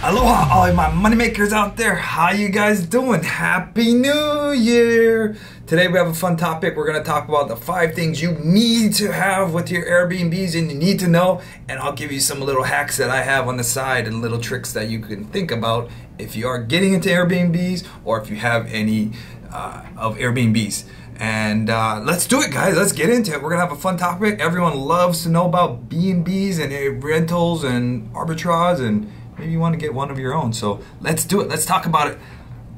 Aloha, all my moneymakers out there. How you guys doing? Happy New Year! Today we have a fun topic. We're going to talk about the 5 things you need to have with your Airbnbs and you need to know. And I'll give you some little hacks that I have on the side and little tricks that you can think about if you are getting into Airbnbs or if you have any of Airbnbs. And let's do it, guys. Let's get into it. We're gonna have a fun topic. Everyone loves to know about Bnbs and rentals and arbitrage, and maybe you want to get one of your own. So let's do it. Let's talk about it.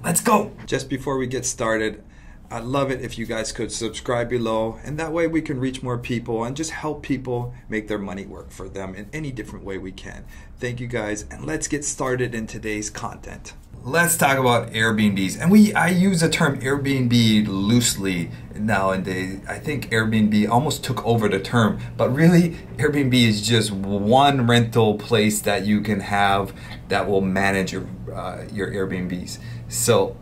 Let's go. Just before we get started, I'd love it if you guys could subscribe below, and that way we can reach more people and just help people make their money work for them in any different way we can. Thank you guys, and let's get started in today's content. Let's talk about Airbnbs. And I use the term Airbnb loosely nowadays. I think Airbnb almost took over the term, but really Airbnb is just one rental place that you can have that will manage your Airbnbs. So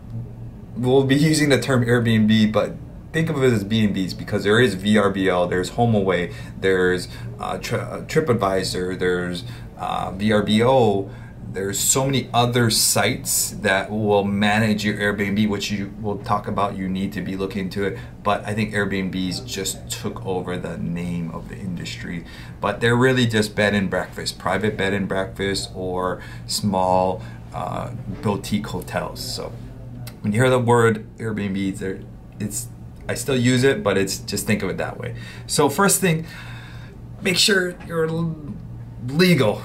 we'll be using the term Airbnb, but think of it as Bnbs because there is VRBO, there's HomeAway, there's TripAdvisor, there's VRBO. There's so many other sites that will manage your Airbnb, which you will talk about. You need to be looking into it. But I think Airbnbs just took over the name of the industry. But they're really just bed and breakfast, private bed and breakfast, or small boutique hotels. So when you hear the word Airbnb, I still use it, but it's just think of it that way. So first thing, make sure you're legal.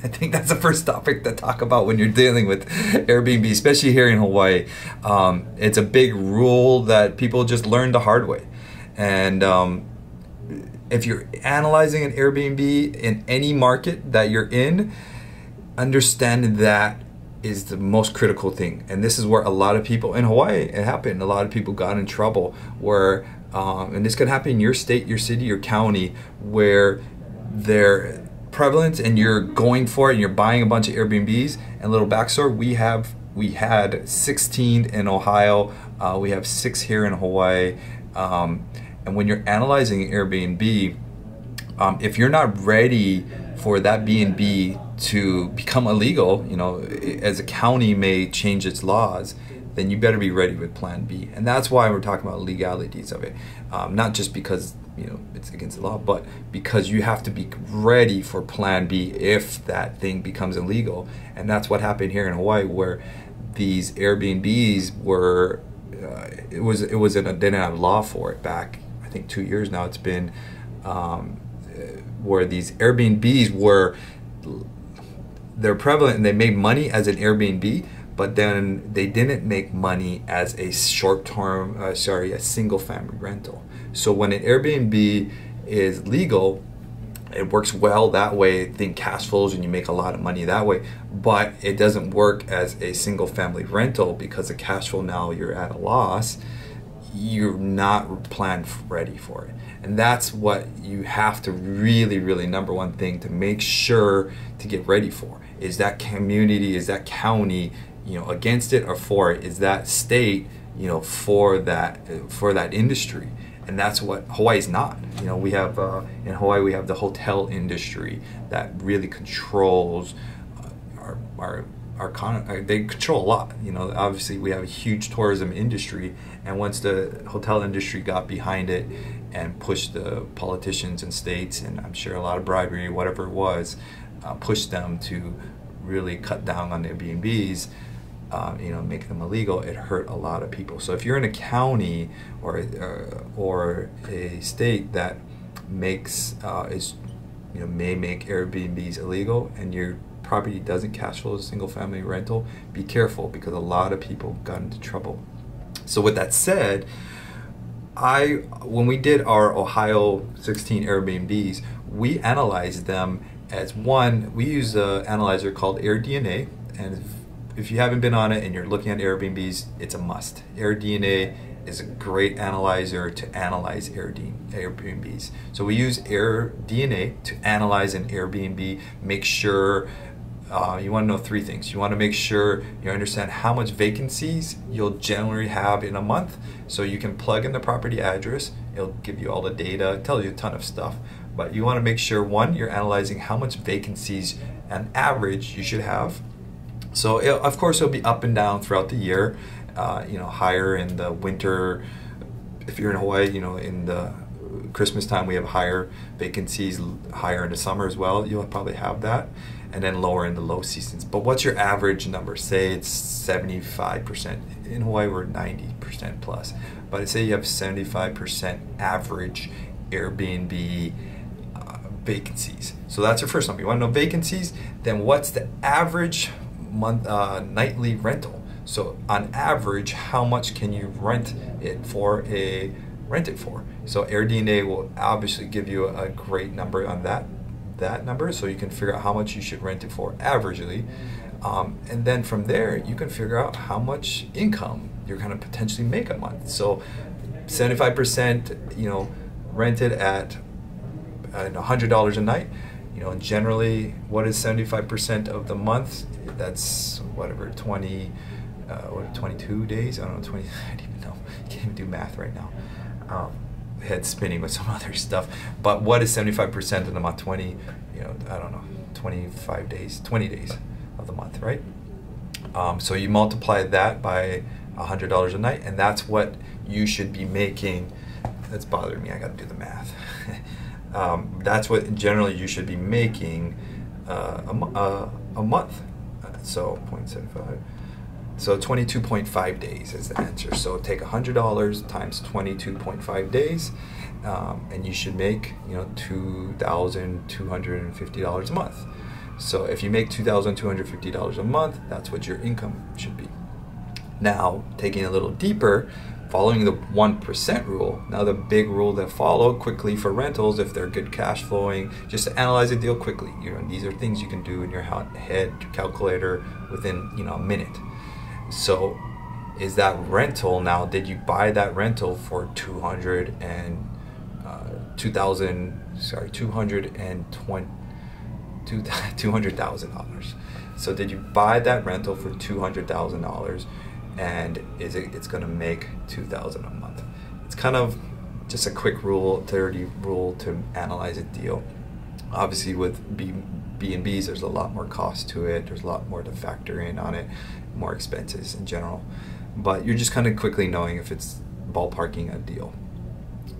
I think that's the first topic to talk about when you're dealing with Airbnb, especially here in Hawaii. It's a big rule that people just learn the hard way. And if you're analyzing an Airbnb in any market that you're in, understand that is the most critical thing. And this is where a lot of people in Hawaii, it happened. A lot of people got in trouble where, and this can happen in your state, your city, your county, where they're prevalent and you're going for it and you're buying a bunch of Airbnbs. And a little backstory, we had 16 in Ohio, we have 6 here in Hawaii, and when you're analyzing Airbnb, if you're not ready for that B&B to become illegal, you know, as a county may change its laws, then you better be ready with Plan B. And that's why we're talking about legalities of it, not just because it's against the law, but because you have to be ready for Plan B if that thing becomes illegal. And that's what happened here in Hawaii, where these Airbnbs were, they didn't have law for it back, I think 2 years now it's been, where these Airbnbs they're prevalent and they made money as an Airbnb, but then they didn't make money as a a single family rental. So when an Airbnb is legal, it works well that way. Think cash flows and you make a lot of money that way, but it doesn't work as a single family rental because the cash flow, now you're at a loss. You're not planned ready for it. And that's what you have to really, number one thing to make sure to get ready for is that community, is that county, against it or for it, is that state, for that industry. And that's what Hawaii's not. We have in Hawaii we have the hotel industry that really controls our they control a lot. Obviously we have a huge tourism industry, and once the hotel industry got behind it and pushed the politicians and states, and I'm sure a lot of bribery, whatever it was, pushed them to really cut down on their B&Bs, make them illegal, it hurt a lot of people. So if you're in a county or a state that makes may make Airbnbs illegal and your property doesn't cash flow as a single family rental, be careful because a lot of people got into trouble. So with that said, when we did our Ohio 16 Airbnbs, we analyzed them as one. We use an analyzer called AirDNA, and if you haven't been on it and you're looking at Airbnbs, it's a must. AirDNA is a great analyzer to analyze Airbnbs. So we use AirDNA to analyze an Airbnb. Make sure you want to know 3 things. You want to make sure you understand how much vacancies you'll generally have in a month. So you can plug in the property address. It'll give you all the data, tell you a ton of stuff. But you want to make sure, one, you're analyzing how much vacancies an average you should have. So of course it'll be up and down throughout the year, higher in the winter. If you're in Hawaii, in the Christmas time we have higher vacancies, higher in the summer as well. You'll probably have that, and then lower in the low seasons. But what's your average number? Say it's 75%. In Hawaii we're 90% plus, but say you have 75% average Airbnb vacancies. So that's your first number. You want to know vacancies? Then what's the average nightly rental? So on average, how much can you rent it for? So AirBnb will obviously give you a great number on that number, so you can figure out how much you should rent it for averagely, and then from there you can figure out how much income you're going to potentially make a month. So 75%, rented at $100 a night. And generally, what is 75% of the month? That's whatever, 22 days? I don't know, 20, I don't even know. I can't even do math right now. Head spinning with some other stuff. But what is 75% of the month? 20, I don't know, 25 days, 20 days of the month, right? So you multiply that by $100 a night, and that's what you should be making. That's bothering me, I gotta do the math. That's what generally you should be making a month. So 0.75. So 22.5 days is the answer. So take $100 times 22.5 days, and you should make $2,250 a month. So if you make $2,250 a month, that's what your income should be. Now, taking a little deeper, following the 1% rule. Now the big rule that follow quickly for rentals, if they're good cash flowing, just to analyze a deal quickly. These are things you can do in your head calculator within a minute. So is that rental now, did you buy that rental for $200,000? So did you buy that rental for $200,000, and it's going to make $2,000 a month? It's kind of just a quick rule, 30 rule to analyze a deal. Obviously with Bnbs, there's a lot more cost to it. There's a lot more to factor in on it, more expenses in general. But you're just kind of quickly knowing if it's ballparking a deal,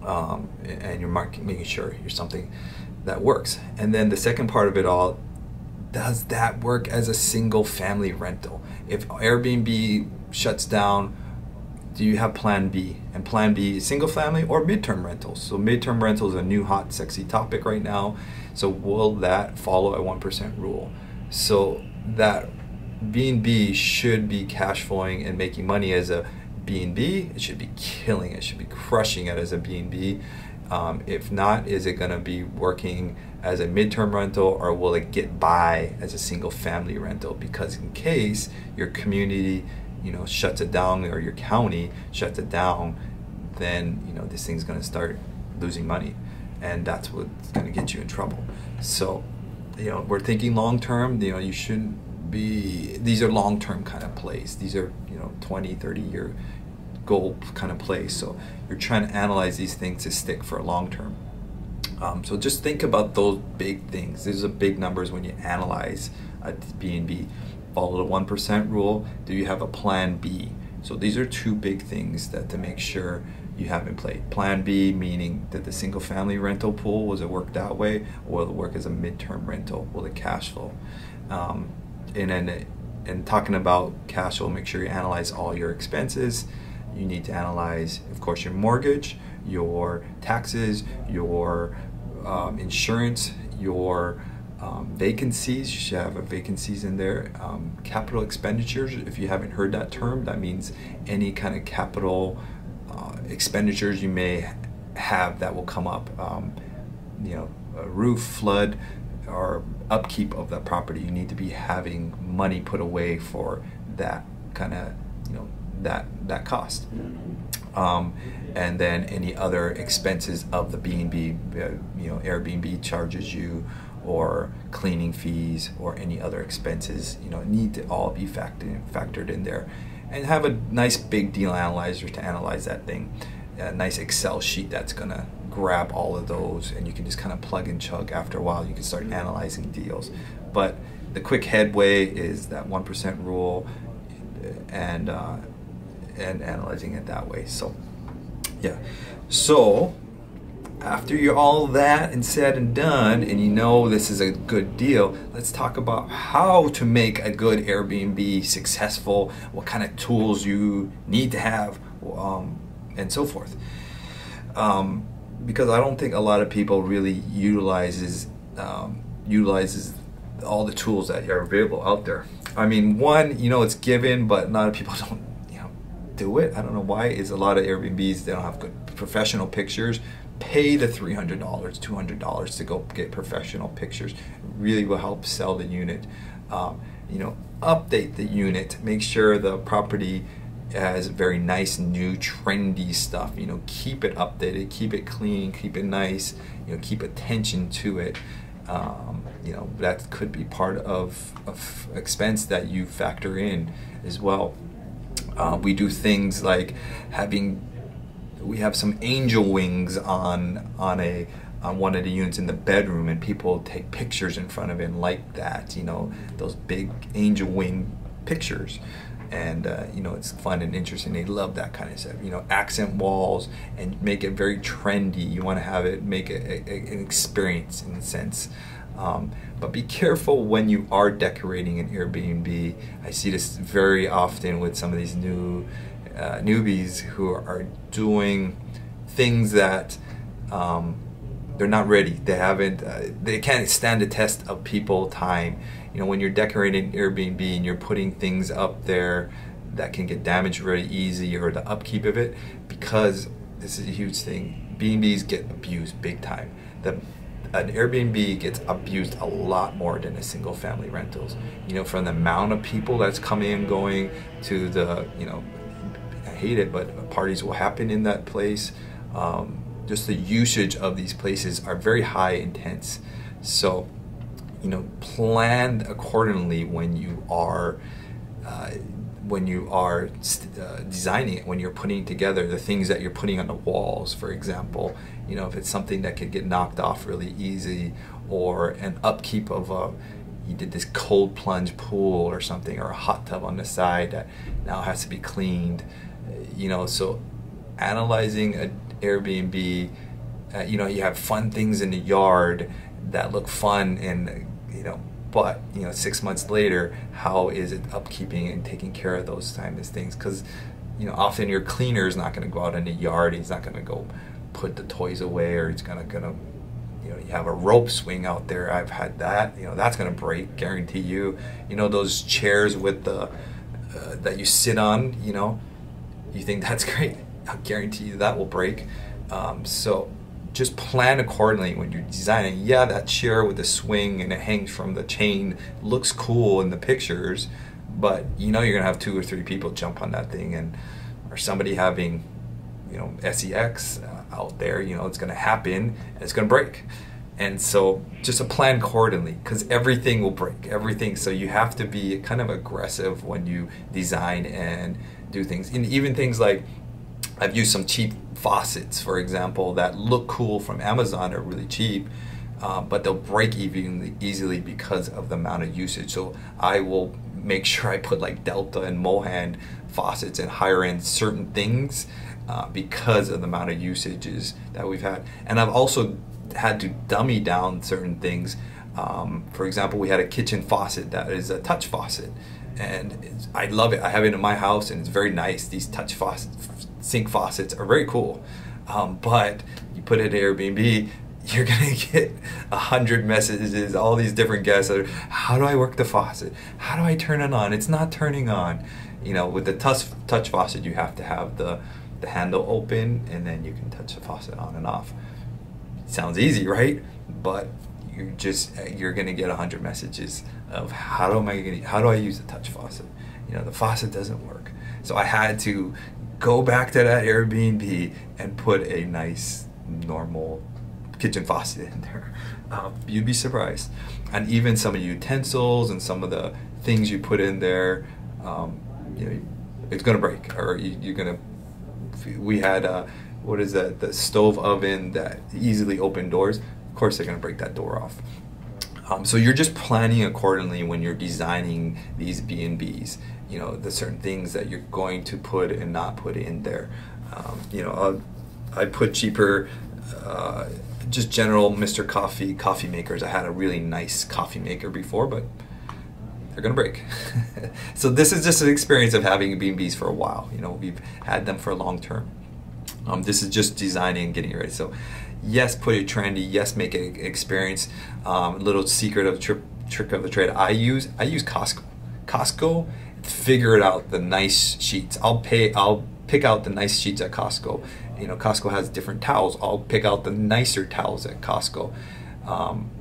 and you're making sure you're something that works. And then the second part of it all, does that work as a single family rental? If Airbnb shuts down, do you have plan B? And plan B is single family or midterm rentals. So midterm rental is a new hot sexy topic right now. So will that follow a 1% rule? So that B&B should be cash flowing and making money as a B&B. It should be killing it, should be crushing it as a B&B. If not, is it going to be working as a midterm rental, or will it get by as a single family rental? Because in case your community shuts it down, or your county shuts it down, then this thing's going to start losing money, and that's what's going to get you in trouble. So we're thinking long term. You shouldn't be, these are long term kind of plays. These are 20-30 year goal kind of plays. So you're trying to analyze these things to stick for a long term. So just think about those big things. These are big numbers when you analyze a B&B. Follow the 1% rule. Do you have a plan B? So these are two big things that to make sure you have in play. Plan B, meaning that the single family rental pool, was it work that way, or will it work as a midterm rental? Will it cash flow? And talking about cash flow, make sure you analyze all your expenses. You need to analyze, of course, your mortgage, your taxes, your insurance, your vacancies. You should have vacancies in there. Capital expenditures, if you haven't heard that term, that means any kind of capital expenditures you may have that will come up. A roof, flood, or upkeep of that property. You need to be having money put away for that kind of that cost. And then any other expenses of the B&B, Airbnb charges you, or cleaning fees, or any other expenses, need to all be factored in there. And have a nice big deal analyzer to analyze that thing. A nice Excel sheet that's gonna grab all of those, and you can just kind of plug and chug. After a while, you can start analyzing deals. But the quick headway is that 1% rule, and analyzing it that way. So yeah, so after you're all that and said and done, and you know this is a good deal, let's talk about how to make a good Airbnb successful, what kind of tools you need to have, and so forth. Because I don't think a lot of people really utilizes all the tools that are available out there. I mean, one, you know, it's given, but a lot of people don't, you know, do it. I don't know why. Is a lot of Airbnbs, they don't have good professional pictures. Pay the $300, $200 to go get professional pictures. It really will help sell the unit. You know, update the unit. Make sure the property has very nice, new, trendy stuff. You know, keep it updated, keep it clean, keep it nice. You know, keep attention to it. You know, that could be part of expense that you factor in as well. We do things like we have some angel wings on one of the units in the bedroom, and people take pictures in front of it and like that, you know, those big angel wing pictures. And you know, it's fun and interesting. They love that kind of stuff. You know, accent walls, and make it very trendy. You want to have it, make it an experience in a sense. But be careful when you are decorating an Airbnb. I see this very often with some of these newbies who are doing things that they're not ready. They haven't. They can't stand the test of people time. You know, when you're decorating Airbnb and you're putting things up there that can get damaged very easy, or the upkeep of it, because this is a huge thing. Bnbs get abused big time. An Airbnb gets abused a lot more than a single family rentals. You know, from the amount of people that's coming and going to the, you know, I hate it, but parties will happen in that place. Just the usage of these places are very high intense. So, you know, plan accordingly when you are designing it, when you're putting together the things that you're putting on the walls, for example. You know, if it's something that could get knocked off really easy, or an upkeep of you did this cold plunge pool or something, or a hot tub on the side that now has to be cleaned. You know, so analyzing an Airbnb, you know, you have fun things in the yard that look fun, and you know, but you know, 6 months later, how is it upkeeping and taking care of those timeless things? Because you know, often your cleaner is not going to go out in the yard. He's not going to go put the toys away, or he's gonna you know, you have a rope swing out there. I've had that. You know, that's gonna break, guarantee you. You know, those chairs with the that you sit on. You know, you think that's great. I guarantee you that will break. So just plan accordingly when you're designing. Yeah, that chair with the swing and it hangs from the chain looks cool in the pictures, but you know, you're gonna have 2 or 3 people jump on that thing, and or somebody having, you know, sex out there. You know, it's gonna happen and it's gonna break. And so just a plan accordingly, because everything will break, everything. So you have to be kind of aggressive when you design and do things. And even things like, I've used some cheap faucets, for example, that look cool from Amazon, are really cheap, but they'll break easily because of the amount of usage. So I will make sure I put like Delta and Mohan faucets and higher end certain things because of the amount of usages that we've had. And I've also had to dummy down certain things. For example, we had a kitchen faucet that is a touch faucet, and I love it. I have it in my house and it's very nice. These touch faucets, sink faucets are very cool, but you put it in Airbnb, you're gonna get 100 messages, all these different guests that are, how do I work the faucet? How do I turn it on? It's not turning on. You know, with the touch faucet, you have to have the handle open, and then you can touch the faucet on and off. Sounds easy, right? But you're gonna get 100 messages of how do I use the touch faucet? You know, the faucet doesn't work. So I had to go back to that Airbnb and put a nice normal kitchen faucet in there. You'd be surprised. And even some of the utensils and some of the things you put in there, you know, it's gonna break, or you're gonna. We had what is that? The stove oven that easily open doors. Of course, they're gonna break that door off. So you're just planning accordingly when you're designing these B&Bs. You know, the certain things that you're going to put and not put in there. You know, I put cheaper, just general Mr. coffee makers. I had a really nice coffee maker before, but they're gonna break. So this is just an experience of having B&Bs for a while. You know, we've had them for a long term. This is just designing and getting it ready. So yes, put it trendy. Yes, make it an experience. Little secret of trick of the trade. I use Costco. Costco, figure out the nice sheets. I'll pick out the nice sheets at Costco. You know, Costco has different towels. I'll pick out the nicer towels at Costco.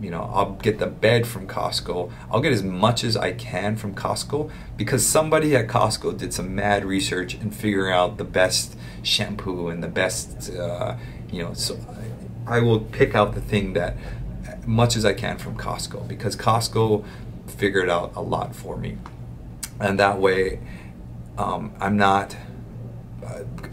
You know, I'll get the bed from Costco. I'll get as much as I can from Costco because somebody at Costco did some mad research in figuring out the best shampoo and the best, you know, so I will pick out the thing that much as I can from Costco because Costco figured out a lot for me. And that way, I'm not,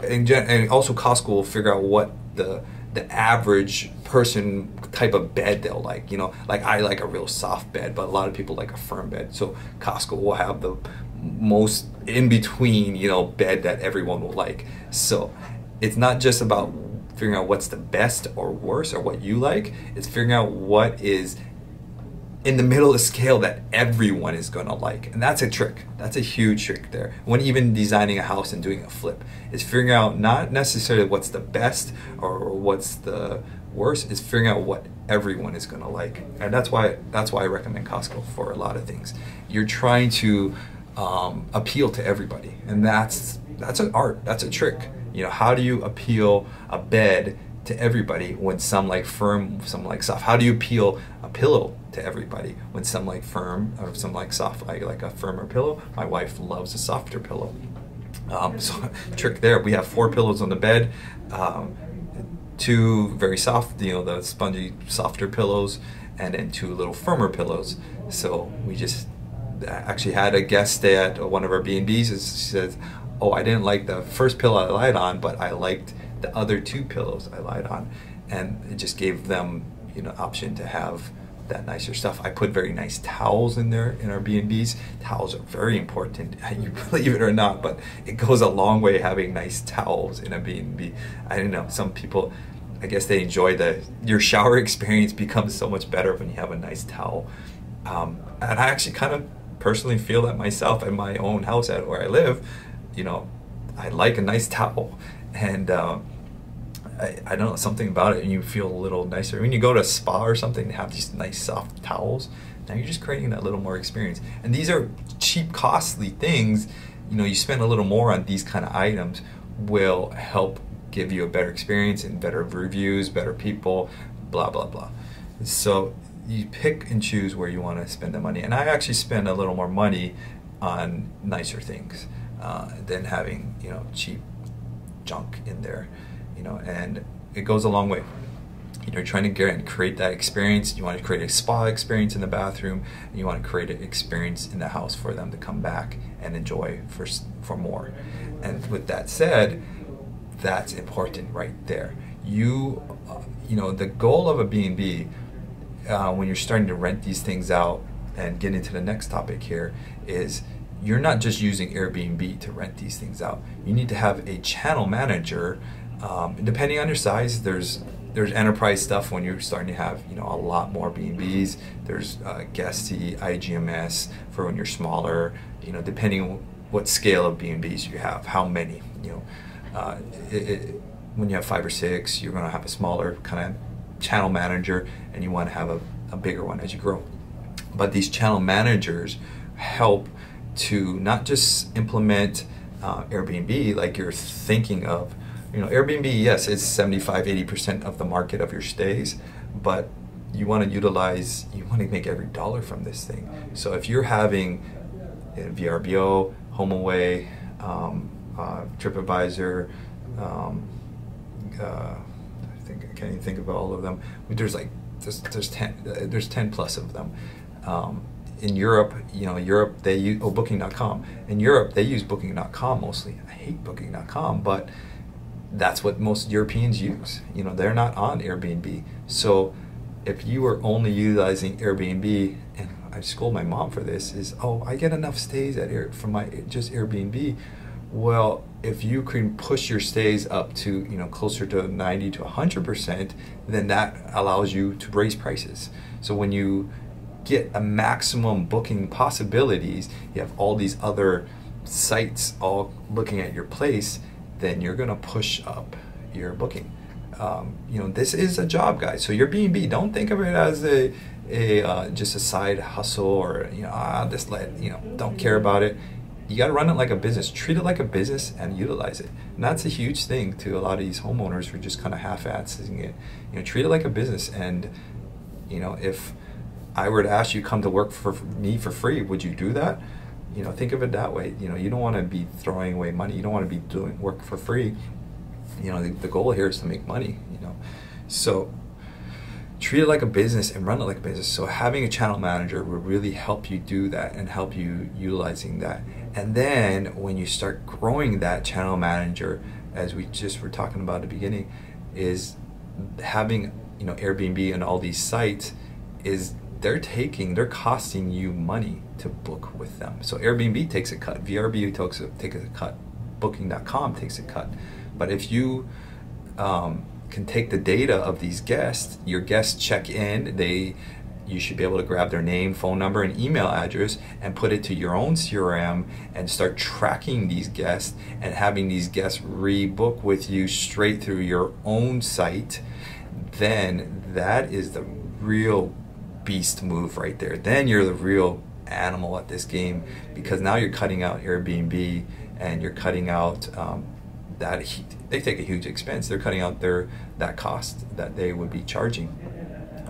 and also Costco will figure out what the average person type of bed they'll like. You know, like I like a real soft bed, but a lot of people like a firm bed. So Costco will have the most in between, you know, bed that everyone will like. So it's not just about figuring out what's the best or worst or what you like. It's figuring out what is in the middle of the scale that everyone is gonna like. And that's a trick. That's a huge trick there. When even designing a house and doing a flip, is figuring out not necessarily what's the best or what's the worst, is figuring out what everyone is gonna like. And that's why I recommend Costco for a lot of things. You're trying to appeal to everybody, and that's an art, that's a trick. You know, how do you appeal a bed to everybody when some like firm, some like soft? How do you appeal a pillow to everybody when some like firm or some like soft? I like a firmer pillow. My wife loves a softer pillow. So trick there. We have 4 pillows on the bed, 2 very soft, you know, the spongy softer pillows, and then 2 little firmer pillows. So we just actually had a guest stay at one of our B&Bs, and she says, "Oh, I didn't like the first pillow I lied on, but I liked the other 2 pillows I lied on," and it just gave them, you know, option to have that nicer stuff. I put very nice towels in there in our B&Bs. Towels are very important, you believe it or not, but it goes a long way having nice towels in a B&B. I don't know, some people, I guess they enjoy your shower experience becomes so much better when you have a nice towel. And I actually kind of personally feel that myself in my own house at where I live. You know, I like a nice towel, and I don't know, something about it, and you feel a little nicer. When you go to a spa or something, they have these nice soft towels. Now you're just creating that little more experience. And these are cheap, costly things. You know, you spend a little more on these kind of items will help give you a better experience and better reviews, better people, blah, blah, blah. So you pick and choose where you want to spend the money. And I actually spend a little more money on nicer things than having, you know, cheap junk in there. You know, and it goes a long way. You know, you're trying to create that experience. You want to create a spa experience in the bathroom, and you want to create an experience in the house for them to come back and enjoy for more. And with that said, that's important right there. You know, the goal of a B&B, when you're starting to rent these things out and get into the next topic here, is you're not just using Airbnb to rent these things out. You need to have a channel manager. Depending on your size, there's enterprise stuff when you're starting to have, you know, a lot more B&Bs. There's Guesty, IGMS for when you're smaller. You know, depending on what scale of B&Bs you have, how many. You know, when you have 5 or 6, you're going to have a smaller kind of channel manager, and you want to have a bigger one as you grow. But these channel managers help to not just implement Airbnb like you're thinking of. You know, Airbnb, yes, it's 75–80% of the market of your stays, but you want to make every dollar from this thing. So if you're having VRBO, HomeAway, TripAdvisor, I can't even think of all of them. There's 10 plus of them. In Europe, you know, they use Booking.com. In Europe, they use Booking.com mostly. I hate Booking.com, but that's what most Europeans use. You know, they're not on Airbnb. So if you are only utilizing Airbnb, and I scold my mom for this, is, oh, I get enough stays at from my just Airbnb. Well, if you can push your stays up to, you know, closer to 90 to 100%, then that allows you to raise prices. So when you get a maximum booking possibilities, you have all these other sites all looking at your place, then you're gonna push up your booking. You know, this is a job, guys. So your B&B, don't think of it as a just a side hustle, or, you know, just don't care about it. You got to run it like a business. Treat it like a business and utilize it. And that's a huge thing to a lot of these homeowners who are just kind of half-assing it. You know, treat it like a business. And, you know, if I were to ask you come to work for me for free, would you do that? You know, think of it that way. You know, you don't want to be throwing away money. You don't want to be doing work for free. You know, the goal here is to make money, you know. So treat it like a business and run it like a business. So having a channel manager will really help you do that and help you utilizing that. And then when you start growing that channel manager, as we just were talking about at the beginning, is having, you know, Airbnb and all these sites, is they're costing you money to book with them. So Airbnb takes a cut, VRBO takes a cut, Booking.com takes a cut. But if you can take the data of these guests, your guests check in, you should be able to grab their name, phone number, and email address and put it to your own CRM and start tracking these guests and having these guests rebook with you straight through your own site. Then that is the real beast move right there. Then you're the real animal at this game, because now you're cutting out Airbnb and you're cutting out they take a huge expense. They're cutting out that cost that they would be charging.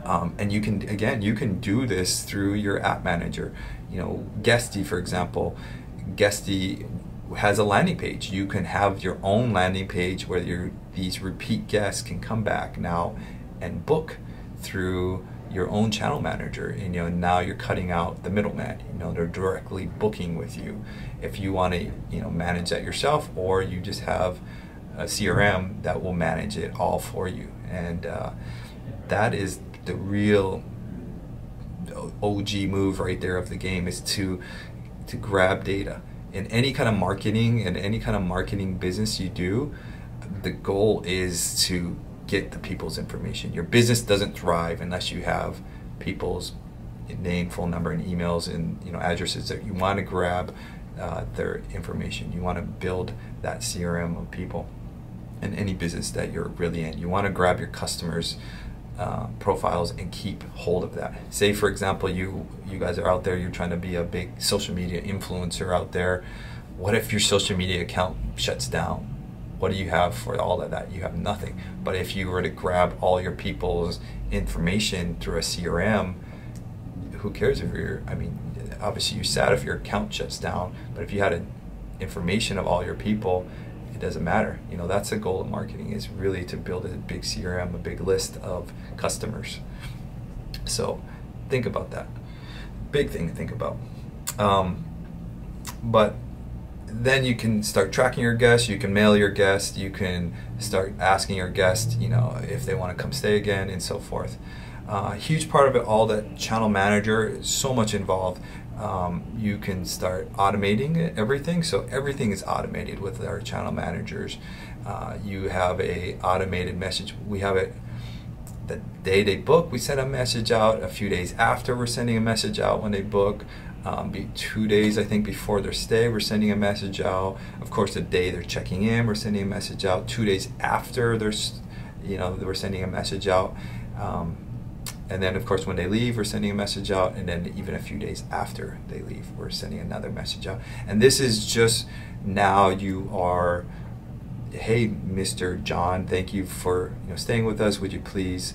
And you can do this through your app manager. You know, Guesty, for example, Guesty has a landing page. You can have your own landing page where these repeat guests can come back now and book through your own channel manager. And, you know, now you're cutting out the middleman. You know, they're directly booking with you. If you want to, you know, manage that yourself, or you just have a CRM that will manage it all for you. And that is the real OG move right there of the game, is to grab data. In any kind of marketing and any kind of marketing business you do, the goal is to get the people's information. Your business doesn't thrive unless you have people's name, phone number, and emails, and, you know, addresses that you want to grab their information. You want to build that CRM of people in any business that you're really in. You want to grab your customers' profiles and keep hold of that. Say, for example, you guys are out there, you're trying to be a big social media influencer out there. What if your social media account shuts down? What do you have for all of that? You have nothing. But if you were to grab all your people's information through a CRM, who cares if obviously you're sad if your account shuts down, but if you had information of all your people, it doesn't matter. You know, that's the goal of marketing, is really to build a big CRM, a big list of customers. So think about that. Big thing to think about. But then you can start tracking your guests, you can mail your guests, you can start asking your guests, you know, if they want to come stay again, and so forth. Huge part of it all, that channel manager is so much involved. You can start automating everything. So everything is automated with our channel managers. You have a automated message. We have it the day they book, we send a message out. A few days after, we're sending a message out when they book. 2 days, I think, before their stay, we're sending a message out. Of course, the day they're checking in, we're sending a message out. 2 days after we're sending a message out. And then, of course, when they leave, we're sending a message out. And then even a few days after they leave, we're sending another message out. And this is just now you are, hey, Mr. John, thank you for staying with us. Would you please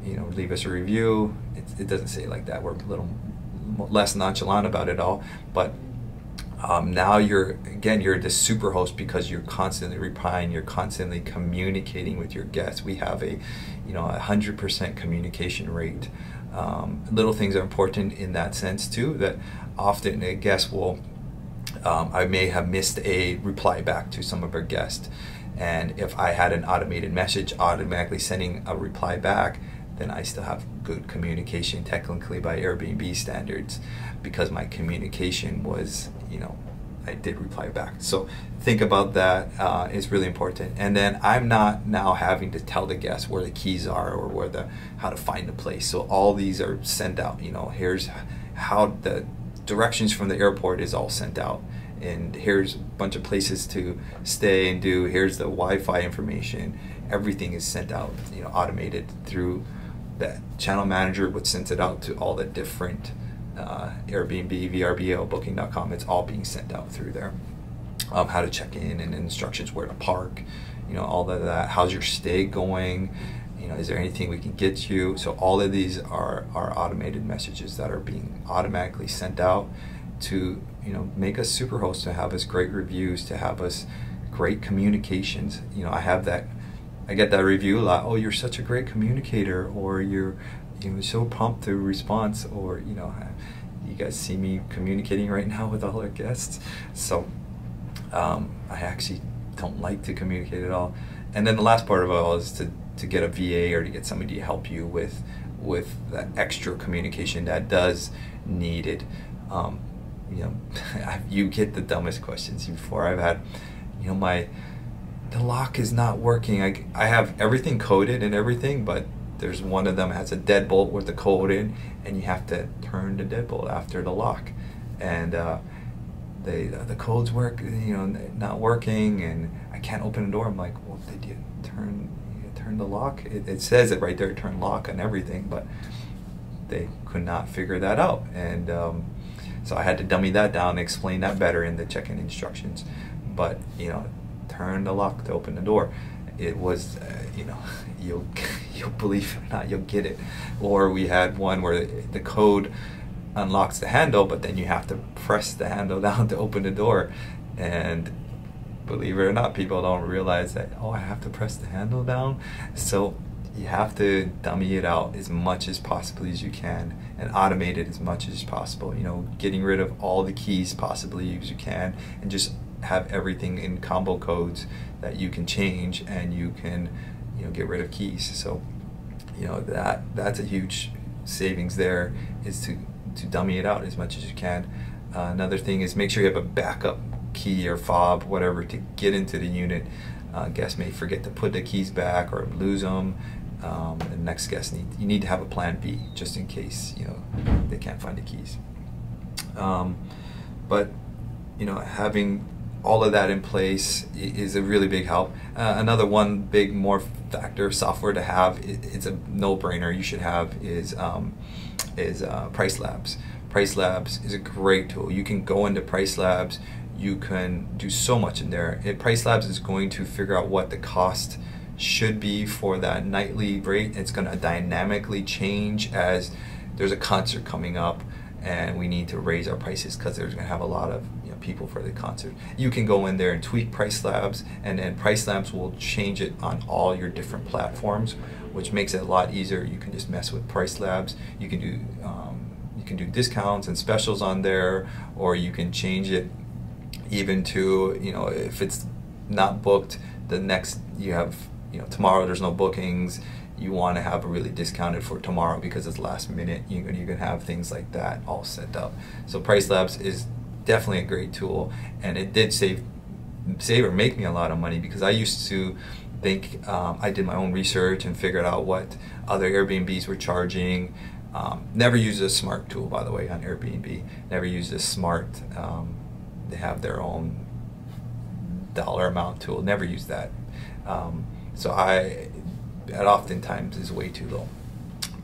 leave us a review? It doesn't say it like that. We're a little less nonchalant about it all. But now you're the super host, because you're constantly replying, you're constantly communicating with your guests. We have a 100% communication rate. Little things are important in that sense too, that often a guest will, I may have missed a reply back to some of our guests, and if I had an automated message automatically sending a reply back, then I still have good communication technically by Airbnb standards, because my communication was, I did reply back. So think about that. It's really important. And then I'm not now having to tell the guests where the keys are or how to find the place. So all these are sent out. Here's how the directions from the airport is all sent out, and here's a bunch of places to stay and do. Here's the Wi-Fi information. Everything is sent out, automated through that channel manager, which sends it out to all the different Airbnb, VRBO, Booking.com. It's all being sent out through there. How to check in and instructions where to park, all of that. How's your stay going? Is there anything we can get you? So all of these are automated messages that are being automatically sent out to make us superhosts, to have us great reviews, to have us great communications. I get that review a lot. Oh, you're such a great communicator, or you're so prompt to response, or you guys see me communicating right now with all our guests. So I actually don't like to communicate at all. And then the last part of it all is to get a VA or to get somebody to help you with that extra communication that does needed. You get the dumbest questions before. I've had, the lock is not working. I have everything coded and everything, but there's one of them has a deadbolt with the code in, and you have to turn the deadbolt after the lock, and the codes work, not working, and I can't open the door. I'm like, well, did you turn the lock? It says it right there, turn lock and everything, but they could not figure that out, and so I had to dummy that down and explain that better in the check-in instructions. But turn the lock to open the door. It was, you'll believe it or not, you'll get it. Or we had one where the code unlocks the handle, but then you have to press the handle down to open the door. And believe it or not, people don't realize that, oh, I have to press the handle down. So you have to dummy it out as much as possibly as you can, and automate it as much as possible. Getting rid of all the keys possibly as you can, and just have everything in combo codes that you can change, and you can get rid of keys. So that's a huge savings there, is to dummy it out as much as you can. Another thing is make sure you have a backup key or fob, whatever, to get into the unit. Guests may forget to put the keys back or lose them. The next guest you need to have a plan B, just in case they can't find the keys. But having all of that in place is a really big help. Another one big more factor software to have, it's a no-brainer you should have, is Price Labs. Price Labs is a great tool. You can go into Price Labs, you can do so much in there. Price Labs is going to figure out what the cost should be for that nightly rate. It's going to dynamically change as there's a concert coming up and we need to raise our prices because there's going to have a lot of people for the concert. You can go in there and tweak Price Labs, and then Price Labs will change it on all your different platforms, which makes it a lot easier. You can just mess with Price Labs. You can do discounts and specials on there, or you can change it even to if it's not booked, the next you have tomorrow there's no bookings, you want to have a really discounted for tomorrow because it's last minute. You can have things like that all set up. So Price Labs is definitely a great tool, and it did save or make me a lot of money, because I used to think I did my own research and figured out what other Airbnbs were charging. Never used a smart tool, by the way, on Airbnb. Never used a smart. They have their own dollar amount tool. Never used that. So that oftentimes is way too low.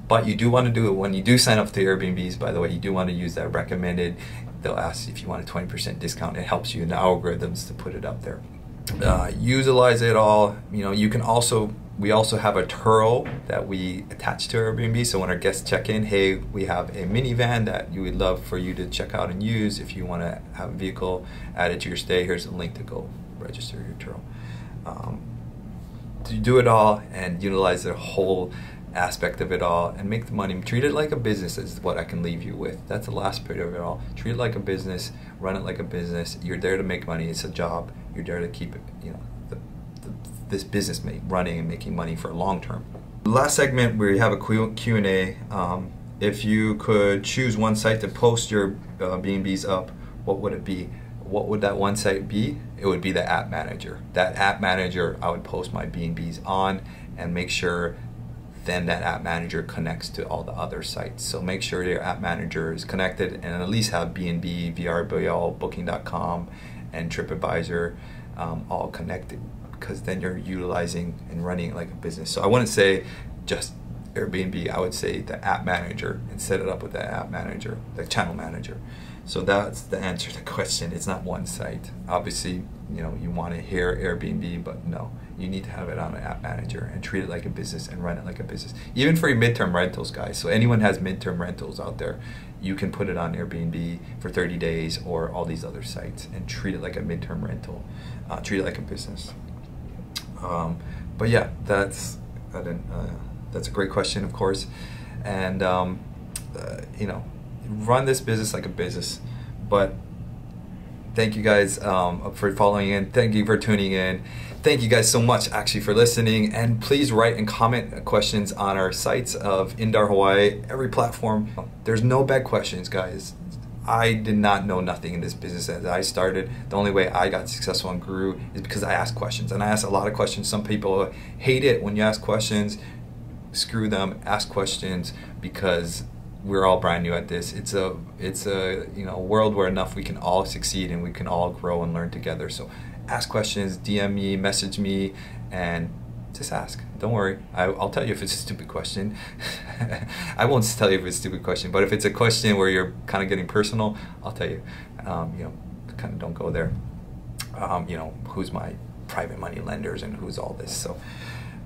But you do want to do it when you do sign up to Airbnbs, by the way. You do want to use that recommended. They'll ask if you want a 20% discount. It helps you in the algorithms to put it up there. Utilize it all. You can also, we also have a Turo that we attach to Airbnb. So when our guests check in, hey, we have a minivan that you would love for you to check out and use. If you want to have a vehicle added to your stay, here's a link to go register your Turo. To do it all and utilize the whole aspect of it all and make the money. Treat it like a business is what I can leave you with. That's the last bit of it all. Treat it like a business, run it like a business. You're there to make money. It's a job. You're there to keep it, this business running and making money for long term. Last segment, we have a Q&A. If you could choose one site to post your Bnbs up, what would it be? What would that one site be? It would be the app manager. That app manager I would post my Bnbs on and make sure then that app manager connects to all the other sites. So make sure your app manager is connected and at least have Bnb, VRBO, Booking.com, and TripAdvisor all connected, because then you're utilizing and running it like a business. So I wouldn't say just Airbnb, I would say the app manager and set it up with the app manager, the channel manager. So that's the answer to the question. It's not one site. Obviously, you know, you want to hear Airbnb, but no, you need to have it on an app manager and treat it like a business and run it like a business. Even for your midterm rentals, guys. So anyone has midterm rentals out there, you can put it on Airbnb for 30 days or all these other sites and treat it like a midterm rental. Treat it like a business. But yeah, that's a great question, of course. And you know, run this business like a business. But thank you guys for following in. Thank you for tuning in. Thank you guys so much actually for listening. And please write and comment questions on our sites of Indar Hawaii, every platform. There's no bad questions, guys. I did not know nothing in this business as I started. The only way I got successful and grew is because I asked questions. And I asked a lot of questions. Some people hate it when you ask questions. Screw them, ask questions, because we're all brand new at this. It's a you know, world where enough we can all succeed and we can all grow and learn together. So ask questions, DM me, message me, and just ask. Don't worry, I'll tell you if it's a stupid question. I won't tell you if it's a stupid question, but if it's a question where you're kind of getting personal, I'll tell you. You know, kind of don't go there. You know, who's my private money lenders and who's all this. So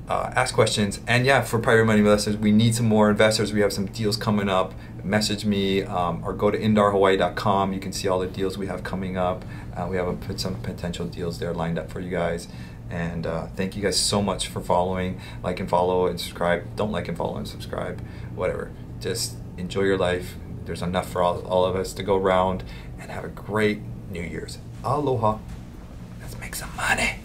ask questions. And yeah, for private money investors, we need some more investors. We have some deals coming up. Message me or go to indarhawaii.com. You can see all the deals we have coming up. We have put some potential deals there lined up for you guys. And thank you guys so much for following. Like and follow and subscribe. Don't like and follow and subscribe. Whatever. Just enjoy your life. There's enough for all of us to go around, and have a great New Year's. Aloha. Let's make some money.